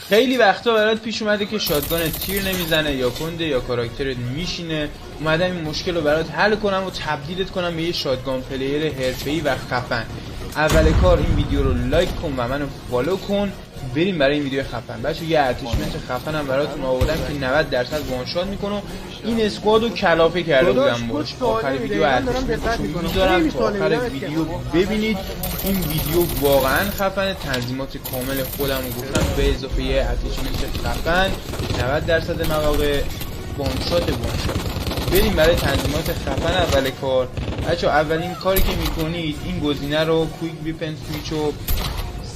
خیلی وقتا برات پیش اومده که شاتگان تیر نمیزنه یا کنده یا کاراکترت میشینه، اومدم این مشکل رو برات حل کنم و تبدیلت کنم به یه شاتگان پلیر حرفه‌ای و خفن. اول کار این ویدیو رو لایک کن و منو فالو کن. بریم برای این ویدیو خفن. بچه یه اتچمنت خفن هم براتون آوردم که 90% وان شات میکنه. این اسکواد رو کلافه کرده بودم باش. آخر ویدیو اتچمنتشو میذارم تا آخر ویدیو ببینید. این ویدیو واقعا خفنه. تنظیمات کامل خودم رو گفتم به اضافه یه اتچمنت خفن 90% مواقع وان شات. بریم برای تنظیمات خفن. اول کار بچه اولین کاری که میکنید این گزینه رو کویک ویپن سویچ رو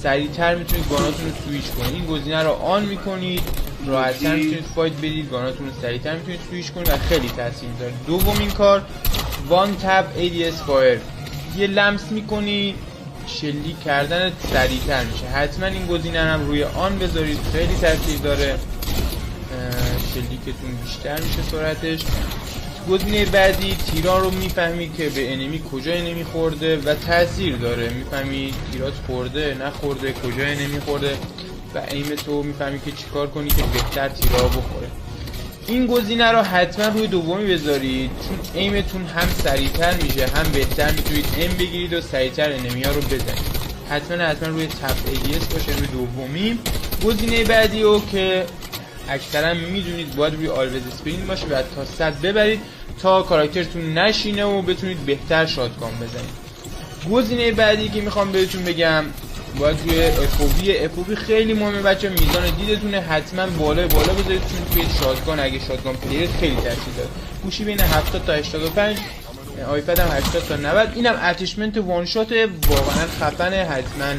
سریعتر میتونید گاناتون رو سویچ کنید. این گزینه رو آن میکنید راحت‌تر میتونید فایت بدید، گاناتون رو سریعتر میتونید سویچ کنید و خیلی تاثیر میذاره. دومین کار وان تپ ADS فایر، یه لمس میکنی شلیک کردن سریعتر میشه. حتما این گزینه هم روی آن بذارید، خیلی تاثیر داره، شلیکتون بیشتر میشه سرعتش. گزینه بعدی تیران رو میفهمید که به انمی کجا انمی خورده و تاثیر داره، میفهمید تیرات خورده نخورده، کجا انمی خورده و ایم تو میفهمید که چیکار کنی که بهتر تیرا بخوره. این گزینه رو حتما روی دومی بذارید چون ایمتون هم سریعتر میشه هم بهتر میتونید ایم بگیرید و سریعتر انمی ها رو بزنید. حتما روی تپ ADS باشه روی دومی. گزینه بعدی رو که اکثرا میدونید باید روی آلویز اسپرینت باشه و تا 100 ببرید تا کاراکترتون نشینه و بتونید بهتر شاتگان بزنید. گزینه بعدی که میخوام بهتون بگم باید روی FOV خیلی مهمه بچه. میزان دیدتونه حتما بالا بذارید چون توی شاتگان اگه شاتگان پلیر خیلی تاثیر داره. گوشی بین 70 تا 85، آیپد هم 80 تا 90. اینم اتچمنت وان شات واقعا خفنه، حتما